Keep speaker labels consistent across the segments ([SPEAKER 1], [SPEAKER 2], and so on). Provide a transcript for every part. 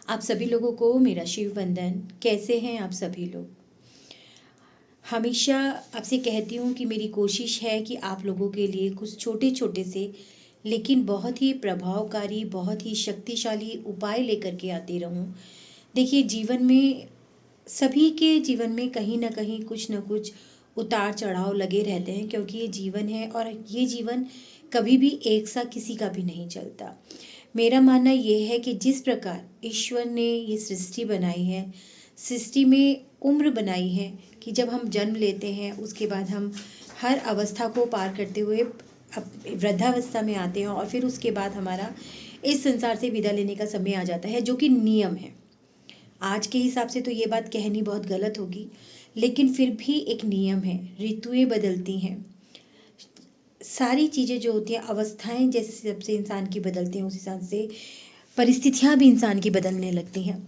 [SPEAKER 1] आप सभी लोगों को मेरा शिव वंदन। कैसे हैं आप सभी लोग? हमेशा आपसे कहती हूँ कि मेरी कोशिश है कि आप लोगों के लिए कुछ छोटे छोटे से लेकिन बहुत ही प्रभावकारी, बहुत ही शक्तिशाली उपाय लेकर के आती रहूँ। देखिए, जीवन में सभी के जीवन में कहीं न कहीं कुछ न कुछ उतार चढ़ाव लगे रहते हैं, क्योंकि ये जीवन है और ये जीवन कभी भी एक सा किसी का भी नहीं चलता। मेरा मानना ये है कि जिस प्रकार ईश्वर ने ये सृष्टि बनाई है, सृष्टि में उम्र बनाई है कि जब हम जन्म लेते हैं उसके बाद हम हर अवस्था को पार करते हुए वृद्धावस्था में आते हैं और फिर उसके बाद हमारा इस संसार से विदा लेने का समय आ जाता है, जो कि नियम है। आज के हिसाब से तो ये बात कहनी बहुत गलत होगी, लेकिन फिर भी एक नियम है। ऋतुएं बदलती हैं, सारी चीज़ें जो होती हैं, अवस्थाएं जैसे सबसे इंसान की बदलती हैं, उस हिसाब से परिस्थितियां भी इंसान की बदलने लगती हैं।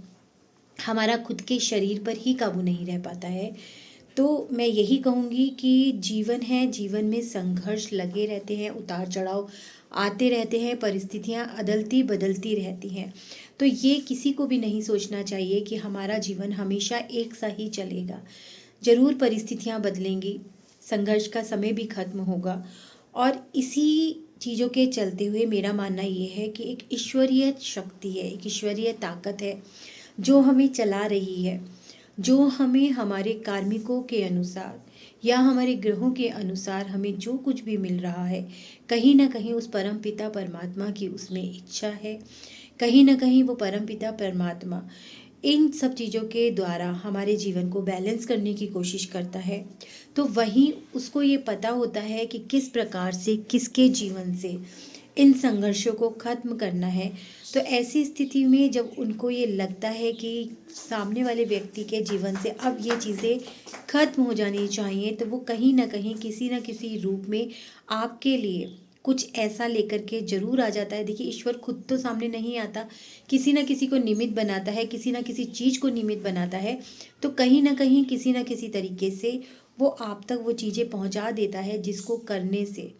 [SPEAKER 1] हमारा खुद के शरीर पर ही काबू नहीं रह पाता है। तो मैं यही कहूँगी कि जीवन है, जीवन में संघर्ष लगे रहते हैं, उतार चढ़ाव आते रहते हैं, परिस्थितियाँ अदलती बदलती रहती हैं। तो ये किसी को भी नहीं सोचना चाहिए कि हमारा जीवन हमेशा एक सा ही चलेगा। ज़रूर परिस्थितियाँ बदलेंगी, संघर्ष का समय भी खत्म होगा। और इसी चीज़ों के चलते हुए मेरा मानना ये है कि एक ईश्वरीय शक्ति है, एक ईश्वरीय ताकत है जो हमें चला रही है, जो हमें हमारे कार्मिकों के अनुसार या हमारे ग्रहों के अनुसार हमें जो कुछ भी मिल रहा है, कहीं ना कहीं उस परम पिता परमात्मा की उसमें इच्छा है। कहीं ना कहीं वो परम पिता परमात्मा इन सब चीज़ों के द्वारा हमारे जीवन को बैलेंस करने की कोशिश करता है। तो वहीं उसको ये पता होता है कि किस प्रकार से किसके जीवन से इन संघर्षों को ख़त्म करना है। तो ऐसी स्थिति में जब उनको ये लगता है कि सामने वाले व्यक्ति के जीवन से अब ये चीज़ें खत्म हो जानी चाहिए, तो वो कहीं ना कहीं किसी न किसी रूप में आपके लिए कुछ ऐसा लेकर के जरूर आ जाता है। देखिए, ईश्वर खुद तो सामने नहीं आता, किसी न किसी को निमित्त बनाता है, किसी न किसी चीज़ को निमित्त बनाता है। तो कहीं ना कहीं किसी न किसी तरीके से वो आप तक वो चीज़ें पहुंचा देता है, जिसको करने से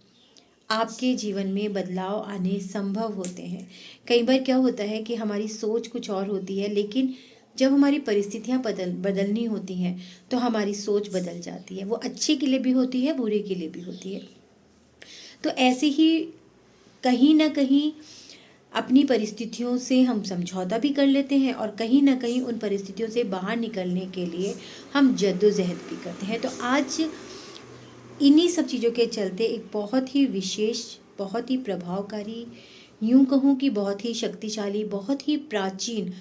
[SPEAKER 1] आपके जीवन में बदलाव आने संभव होते हैं। कई बार क्या होता है कि हमारी सोच कुछ और होती है, लेकिन जब हमारी परिस्थितियाँ बदलनी होती हैं तो हमारी सोच बदल जाती है। वो अच्छे के लिए भी होती है, बुरे के लिए भी होती है। तो ऐसे ही कहीं ना कहीं अपनी परिस्थितियों से हम समझौता भी कर लेते हैं और कहीं ना कहीं उन परिस्थितियों से बाहर निकलने के लिए हम जद्दोजहद भी करते हैं। तो आज इन्हीं सब चीज़ों के चलते एक बहुत ही विशेष, बहुत ही प्रभावकारी, यूं कहूँ कि बहुत ही शक्तिशाली, बहुत ही प्राचीन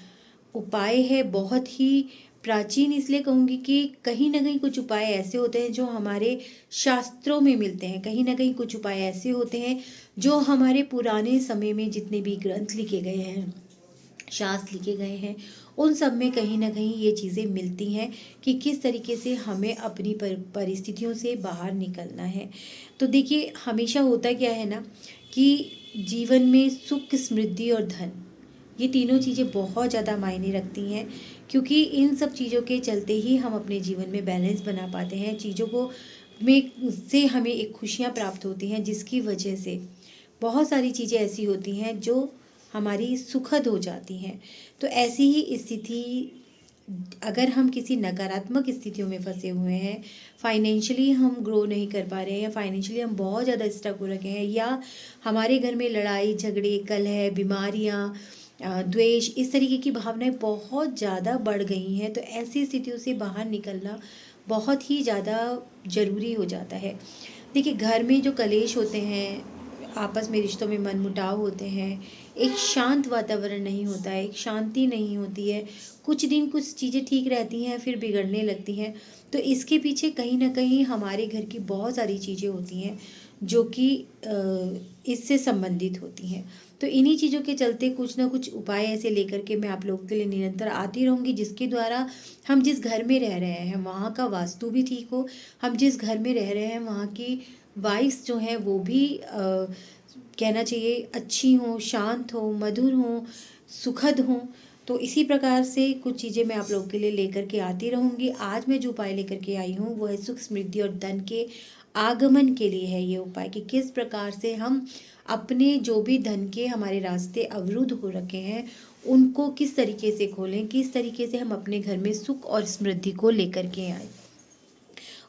[SPEAKER 1] उपाय है। बहुत ही प्राचीन इसलिए कहूँगी कि कहीं ना कहीं कुछ उपाय ऐसे होते हैं जो हमारे शास्त्रों में मिलते हैं, कहीं ना कहीं कुछ उपाय ऐसे होते हैं जो हमारे पुराने समय में जितने भी ग्रंथ लिखे गए हैं, शास्त्र लिखे गए हैं, उन सब में कहीं ना कहीं ये चीज़ें मिलती हैं कि किस तरीके से हमें अपनी परिस्थितियों से बाहर निकलना है। तो देखिए, हमेशा होता क्या है ना कि जीवन में सुख, समृद्धि और धन, ये तीनों चीज़ें बहुत ज़्यादा मायने रखती हैं, क्योंकि इन सब चीज़ों के चलते ही हम अपने जीवन में बैलेंस बना पाते हैं। चीज़ों को में से हमें एक खुशियाँ प्राप्त होती हैं, जिसकी वजह से बहुत सारी चीज़ें ऐसी होती हैं जो हमारी सुखद हो जाती हैं। तो ऐसी ही स्थिति, अगर हम किसी नकारात्मक स्थितियों में फंसे हुए हैं, फाइनेंशियली हम ग्रो नहीं कर पा रहे हैं, या फाइनेंशियली हम बहुत ज़्यादा स्टक हो रखे हैं, या हमारे घर में लड़ाई झगड़े, कलह, बीमारियाँ, द्वेष, इस तरीके की भावनाएं बहुत ज़्यादा बढ़ गई हैं, तो ऐसी स्थितियों से बाहर निकलना बहुत ही ज़्यादा ज़रूरी हो जाता है। देखिए, घर में जो कलेश होते हैं, आपस में रिश्तों में मनमुटाव होते हैं, एक शांत वातावरण नहीं होता है, एक शांति नहीं होती है, कुछ दिन कुछ चीज़ें ठीक रहती हैं फिर बिगड़ने लगती हैं। तो इसके पीछे कहीं ना कहीं हमारे घर की बहुत सारी चीज़ें होती हैं जो कि इससे संबंधित होती हैं। तो इन्हीं चीज़ों के चलते कुछ ना कुछ उपाय ऐसे लेकर के मैं आप लोगों के लिए निरंतर आती रहूँगी, जिसके द्वारा हम जिस घर में रह रहे हैं वहाँ का वास्तु भी ठीक हो, हम जिस घर में रह रहे हैं वहाँ की वाइब्स जो हैं वो भी कहना चाहिए अच्छी हों, शांत हों, मधुर हों, सुखद हों। तो इसी प्रकार से कुछ चीज़ें मैं आप लोगों के लिए लेकर के आती रहूँगी। आज मैं जो उपाय लेकर के आई हूँ वो है सुख, समृद्धि और धन के आगमन के लिए है ये उपाय कि किस प्रकार से हम अपने जो भी धन के हमारे रास्ते अवरुद्ध हो रखे हैं उनको किस तरीके से खोलें, किस तरीके से हम अपने घर में सुख और समृद्धि को लेकर के आए।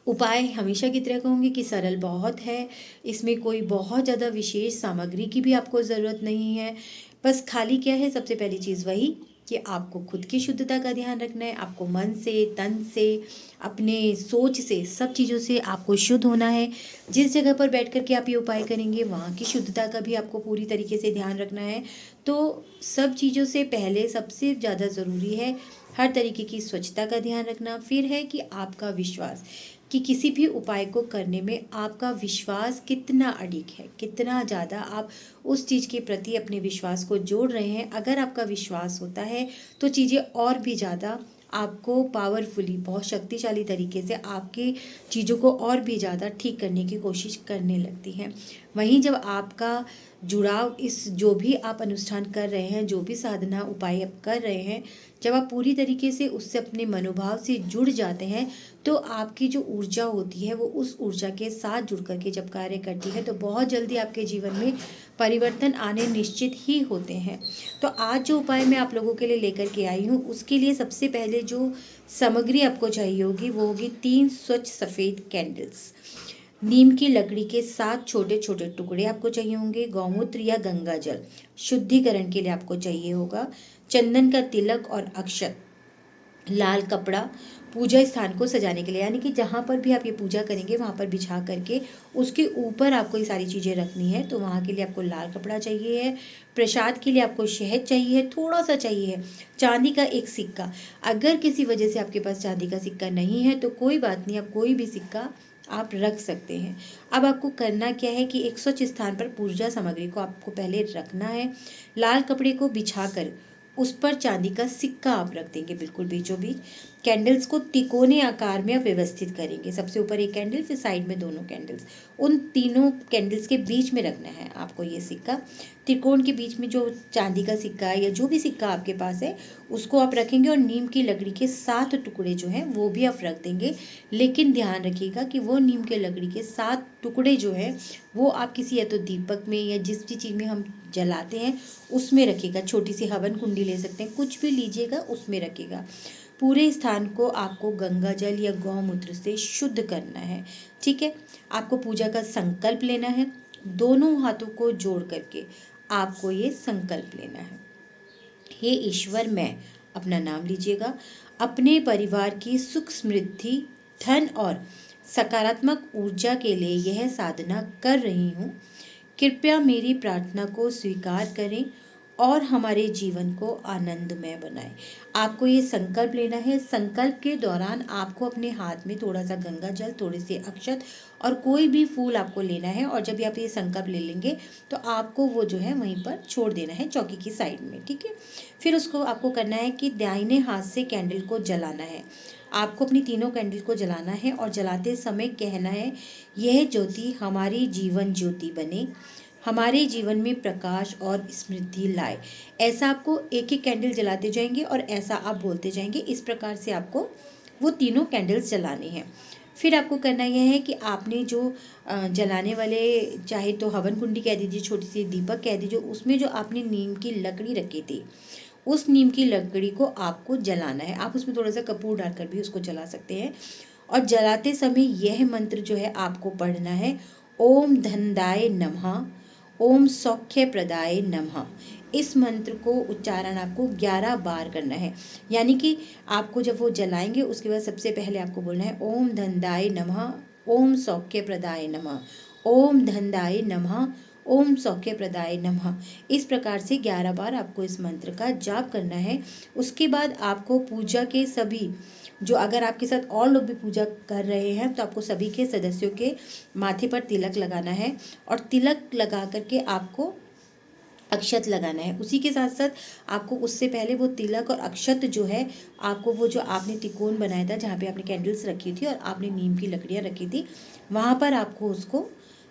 [SPEAKER 1] उपाय हमेशा की तरह कहूँगी कि सरल बहुत है, इसमें कोई बहुत ज़्यादा विशेष सामग्री की भी आपको ज़रूरत नहीं है। बस खाली क्या है, सबसे पहली चीज़ वही कि आपको खुद की शुद्धता का ध्यान रखना है। आपको मन से, तन से, अपने सोच से, सब चीज़ों से आपको शुद्ध होना है। जिस जगह पर बैठ कर के आप ये उपाय करेंगे वहाँ की शुद्धता का भी आपको पूरी तरीके से ध्यान रखना है। तो सब चीज़ों से पहले सबसे ज़्यादा ज़रूरी है हर तरीके की स्वच्छता का ध्यान रखना। फिर है कि आपका विश्वास, कि किसी भी उपाय को करने में आपका विश्वास कितना अडिग है, कितना ज़्यादा आप उस चीज़ के प्रति अपने विश्वास को जोड़ रहे हैं। अगर आपका विश्वास होता है तो चीज़ें और भी ज़्यादा आपको पावरफुली, बहुत शक्तिशाली तरीके से आपकी चीज़ों को और भी ज़्यादा ठीक करने की कोशिश करने लगती हैं। वहीं जब आपका जुड़ाव इस जो भी आप अनुष्ठान कर रहे हैं, जो भी साधना उपाय आप कर रहे हैं, जब आप पूरी तरीके से उससे अपने मनोभाव से जुड़ जाते हैं तो आपकी जो ऊर्जा होती है वो उस ऊर्जा के साथ जुड़ करके जब कार्य करती है तो बहुत जल्दी आपके जीवन में परिवर्तन आने निश्चित ही होते हैं। तो आज जो उपाय मैं आप लोगों के लिए लेकर के आई हूँ उसके लिए सबसे पहले जो सामग्री आपको चाहिए होगी वो होगी 3 स्वच्छ सफ़ेद कैंडल्स। नीम की लकड़ी के 7 छोटे छोटे टुकड़े आपको चाहिए होंगे। गौमूत्र या गंगा जल शुद्धिकरण के लिए आपको चाहिए होगा। चंदन का तिलक और अक्षत, लाल कपड़ा पूजा स्थान को सजाने के लिए, यानी कि जहाँ पर भी आप ये पूजा करेंगे वहाँ पर बिछा करके उसके ऊपर आपको ये सारी चीज़ें रखनी है। तो वहाँ के लिए आपको लाल कपड़ा चाहिए है। प्रसाद के लिए आपको शहद चाहिए है, थोड़ा सा चाहिए है। चांदी का एक सिक्का, अगर किसी वजह से आपके पास चांदी का सिक्का नहीं है तो कोई बात नहीं, आप कोई भी सिक्का आप रख सकते हैं। अब आपको करना क्या है कि एक स्वच्छ स्थान पर पूजा सामग्री को आपको पहले रखना है। लाल कपड़े को बिछाकर उस पर चांदी का सिक्का आप रख देंगे बिल्कुल बीचों बीच। कैंडल्स को तिकोने आकार में आप व्यवस्थित करेंगे। सबसे ऊपर एक कैंडल, फिर साइड में दोनों कैंडल्स, उन तीनों कैंडल्स के बीच में रखना है आपको ये सिक्का। त्रिकोण के बीच में जो चांदी का सिक्का है या जो भी सिक्का आपके पास है उसको आप रखेंगे और नीम की लकड़ी के 7 टुकड़े जो हैं वो भी आप रख देंगे। लेकिन ध्यान रखिएगा कि वो नीम के लकड़ी के 7 टुकड़े जो हैं वो आप किसी या तो दीपक में या जिस भी चीज़ में हम जलाते हैं उसमें रखिएगा। छोटी सी हवन कुंडी ले सकते हैं, कुछ भी लीजिएगा उसमें रखिएगा। पूरे स्थान को आपको गंगा जल या गौमूत्र से शुद्ध करना है। ठीक है, आपको पूजा का संकल्प लेना है। दोनों हाथों को जोड़ करके आपको ये संकल्प लेना है। हे ईश्वर, मैं अपना नाम लीजिएगा, अपने परिवार की सुख समृद्धि, धन और सकारात्मक ऊर्जा के लिए यह साधना कर रही हूँ। कृपया मेरी प्रार्थना को स्वीकार करें और हमारे जीवन को आनंदमय बनाएं। आपको ये संकल्प लेना है। संकल्प के दौरान आपको अपने हाथ में थोड़ा सा गंगा जल, थोड़े से अक्षत और कोई भी फूल आपको लेना है। और जब आप ये संकल्प ले लेंगे तो आपको वो जो है वहीं पर छोड़ देना है चौकी की साइड में। ठीक है, फिर उसको आपको करना है कि दाहिने हाथ से कैंडल को जलाना है। आपको अपनी तीनों कैंडल को जलाना है और जलाते समय कहना है, यह ज्योति हमारी जीवन ज्योति बने, हमारे जीवन में प्रकाश और समृद्धि लाए। ऐसा आपको एक एक कैंडल जलाते जाएंगे और ऐसा आप बोलते जाएंगे। इस प्रकार से आपको वो तीनों कैंडल्स जलाने हैं। फिर आपको करना यह है कि आपने जो जलाने वाले, चाहे तो हवन कुंडी कह दीजिए, छोटी सी दीपक कह दीजिए, उसमें जो आपने नीम की लकड़ी रखी थी उस नीम की लकड़ी को आपको जलाना है। आप उसमें थोड़ा सा कपूर डालकर भी उसको जला सकते हैं। और जलाते समय यह मंत्र जो है आपको पढ़ना है, ओम धनदाय नमः, ओम सौख्य प्रदाय नमः। इस मंत्र को उच्चारण आपको 11 बार करना है। यानी कि आपको जब वो जलाएंगे उसके बाद सबसे पहले आपको बोलना है, ओम धनदाय नमः, ओम सौख्य प्रदाय नमः, ओम धनदाय नमः, ओम सौख्य प्रदाय नमः। इस प्रकार से 11 बार आपको इस मंत्र का जाप करना है। उसके बाद आपको पूजा के सभी, जो अगर आपके साथ और लोग भी पूजा कर रहे हैं तो आपको सभी के सदस्यों के माथे पर तिलक लगाना है और तिलक लगा करके आपको अक्षत लगाना है। उसी के साथ साथ आपको उससे पहले वो तिलक और अक्षत जो है आपको वो जो आपने त्रिकोण बनाया था जहाँ पे आपने कैंडल्स रखी थी और आपने नीम की लकड़ियाँ रखी थी वहाँ पर आपको उसको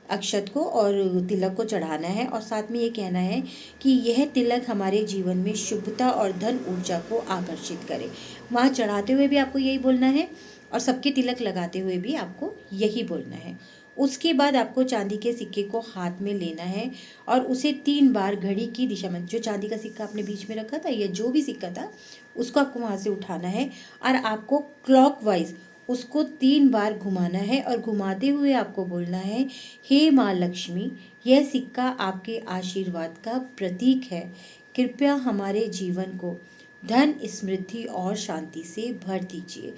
[SPEAKER 1] अक्षत को और तिलक को चढ़ाना है। और साथ में ये कहना है कि यह तिलक हमारे जीवन में शुभता और धन ऊर्जा को आकर्षित करे। वहाँ चढ़ाते हुए भी आपको यही बोलना है और सबके तिलक लगाते हुए भी आपको यही बोलना है, उसके बाद आपको चांदी के सिक्के को हाथ में लेना है और उसे 3 बार घड़ी की दिशा में, जो चांदी का सिक्का आपने बीच में रखा था या जो भी सिक्का था उसको आपको वहाँ से उठाना है और आपको क्लॉकवाइज उसको 3 बार घुमाना है और घुमाते हुए आपको बोलना है, हे माँ लक्ष्मी, यह सिक्का आपके आशीर्वाद का प्रतीक है, कृपया हमारे जीवन को धन, समृद्धि और शांति से भर दीजिए।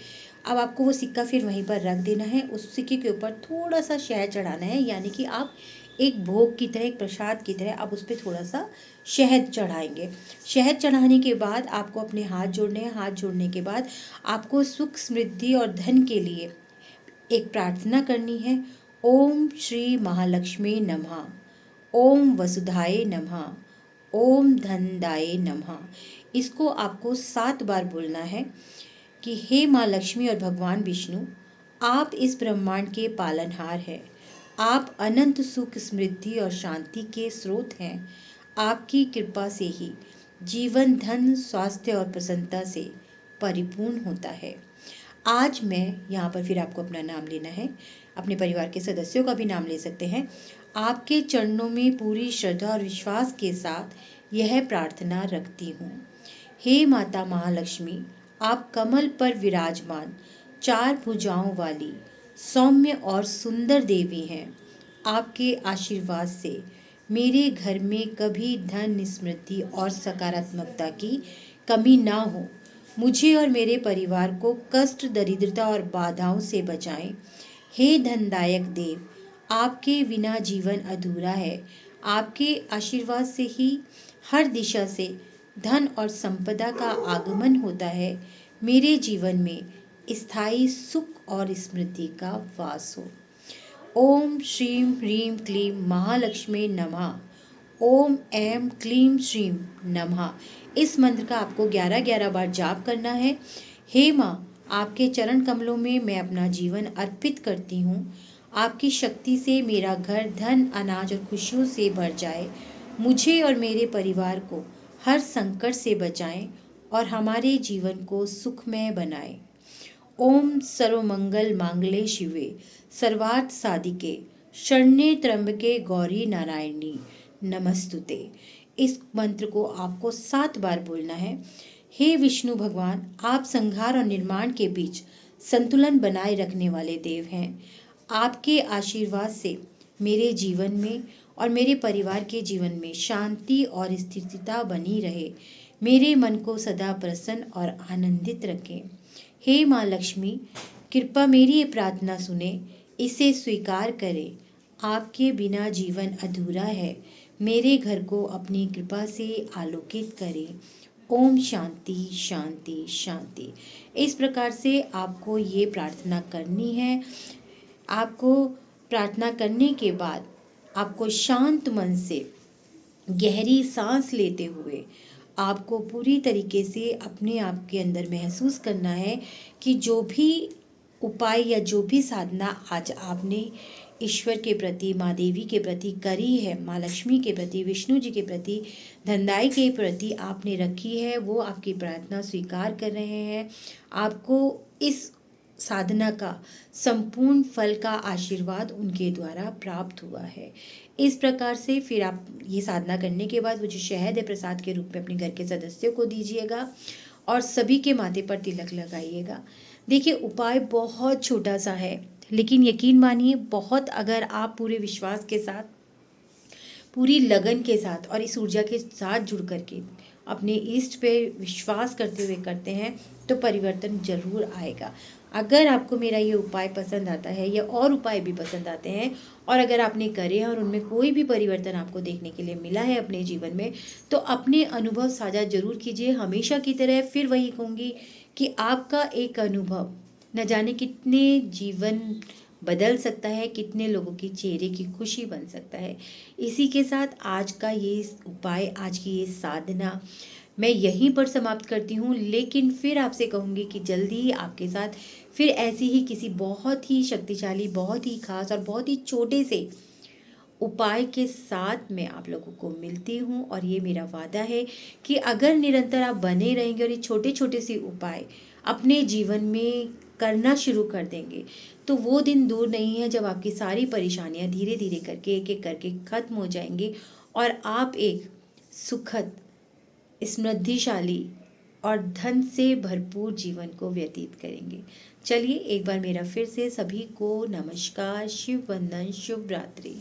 [SPEAKER 1] अब आपको वो सिक्का फिर वहीं पर रख देना है। उस सिक्के के ऊपर थोड़ा सा शहद चढ़ाना है, यानी कि आप एक भोग की तरह, एक प्रसाद की तरह आप उस पर थोड़ा सा शहद चढ़ाएंगे। शहद चढ़ाने के बाद आपको अपने हाथ जोड़ने हैं। हाथ जोड़ने के बाद आपको सुख, समृद्धि और धन के लिए एक प्रार्थना करनी है। ओम श्री महालक्ष्मी नमः, ओम वसुधाय नमः, ओम धनदाय नमः। इसको आपको 7 बार बोलना है कि हे माँ लक्ष्मी और भगवान विष्णु, आप इस ब्रह्मांड के पालनहार हैं। आप अनंत सुख, समृद्धि और शांति के स्रोत हैं। आपकी कृपा से ही जीवन, धन, स्वास्थ्य और प्रसन्नता से परिपूर्ण होता है। आज मैं यहाँ पर फिर आपको अपना नाम लेना है, अपने परिवार के सदस्यों का भी नाम ले सकते हैं। आपके चरणों में पूरी श्रद्धा और विश्वास के साथ यह प्रार्थना रखती हूँ। हे माता महालक्ष्मी, आप कमल पर विराजमान 4 भुजाओं वाली सौम्य और सुंदर देवी हैं। आपके आशीर्वाद से मेरे घर में कभी धन, समृद्धि और सकारात्मकता की कमी ना हो। मुझे और मेरे परिवार को कष्ट, दरिद्रता और बाधाओं से बचाएं। हे धनदायक देव, आपके बिना जीवन अधूरा है। आपके आशीर्वाद से ही हर दिशा से धन और संपदा का आगमन होता है। मेरे जीवन में स्थायी सुख और समृद्धि का वास हो। ओम श्रीम ह्रीम क्लीम महालक्ष्मी नमः, ओम ऐं क्लीम श्रीम नमः। इस मंत्र का आपको 11-11 बार जाप करना है। हे माँ, आपके चरण कमलों में मैं अपना जीवन अर्पित करती हूँ। आपकी शक्ति से मेरा घर धन, अनाज और खुशियों से भर जाए। मुझे और मेरे परिवार को हर संकट से बचाएं और हमारे जीवन को सुखमय बनाएं। ओम सर्वमंगल मांगल्ये शिवे सर्वार्थ साधिके शरण्ये त्र्यंबके गौरी नारायणी नमस्तुते। इस मंत्र को आपको 7 बार बोलना है। हे विष्णु भगवान, आप संहार और निर्माण के बीच संतुलन बनाए रखने वाले देव हैं। आपके आशीर्वाद से मेरे जीवन में और मेरे परिवार के जीवन में शांति और स्थिरता बनी रहे। मेरे मन को सदा प्रसन्न और आनंदित रखें। हे माँ लक्ष्मी, कृपा मेरी ये प्रार्थना सुने, इसे स्वीकार करें। आपके बिना जीवन अधूरा है। मेरे घर को अपनी कृपा से आलोकित करें। ओम शांति शांति शांति। इस प्रकार से आपको ये प्रार्थना करनी है। आपको प्रार्थना करने के बाद आपको शांत मन से गहरी सांस लेते हुए आपको पूरी तरीके से अपने आप के अंदर महसूस करना है कि जो भी उपाय या जो भी साधना आज आपने ईश्वर के प्रति, माँ देवी के प्रति करी है, माँ लक्ष्मी के प्रति, विष्णु जी के प्रति, धनदाई के प्रति आपने रखी है, वो आपकी प्रार्थना स्वीकार कर रहे हैं। आपको इस साधना का संपूर्ण फल का आशीर्वाद उनके द्वारा प्राप्त हुआ है। इस प्रकार से फिर आप ये साधना करने के बाद वो जो शहद है प्रसाद के रूप में अपने घर के सदस्यों को दीजिएगा और सभी के माथे पर तिलक लगाइएगा। देखिए, उपाय बहुत छोटा सा है, लेकिन यकीन मानिए बहुत, अगर आप पूरे विश्वास के साथ, पूरी लगन के साथ और इस ऊर्जा के साथ जुड़ करके अपने इष्ट पे विश्वास करते हुए करते हैं तो परिवर्तन जरूर आएगा। अगर आपको मेरा ये उपाय पसंद आता है या और उपाय भी पसंद आते हैं और अगर आपने करे हैं और उनमें कोई भी परिवर्तन आपको देखने के लिए मिला है अपने जीवन में, तो अपने अनुभव साझा जरूर कीजिए। हमेशा की तरह फिर वही कहूँगी कि आपका एक अनुभव न जाने कितने जीवन बदल सकता है, कितने लोगों की चेहरे की खुशी बन सकता है। इसी के साथ आज का ये उपाय, आज की ये साधना मैं यहीं पर समाप्त करती हूँ, लेकिन फिर आपसे कहूँगी कि जल्दी ही आपके साथ फिर ऐसी ही किसी बहुत ही शक्तिशाली, बहुत ही खास और बहुत ही छोटे से उपाय के साथ मैं आप लोगों को मिलती हूँ। और ये मेरा वादा है कि अगर निरंतर आप बने रहेंगे और ये छोटे छोटे से उपाय अपने जीवन में करना शुरू कर देंगे तो वो दिन दूर नहीं है जब आपकी सारी परेशानियां धीरे धीरे करके एक एक करके खत्म हो जाएंगी और आप एक सुखद, समृद्धिशाली और धन से भरपूर जीवन को व्यतीत करेंगे। चलिए एक बार मेरा फिर से सभी को नमस्कार, शिव वंदन, शुभ रात्रि।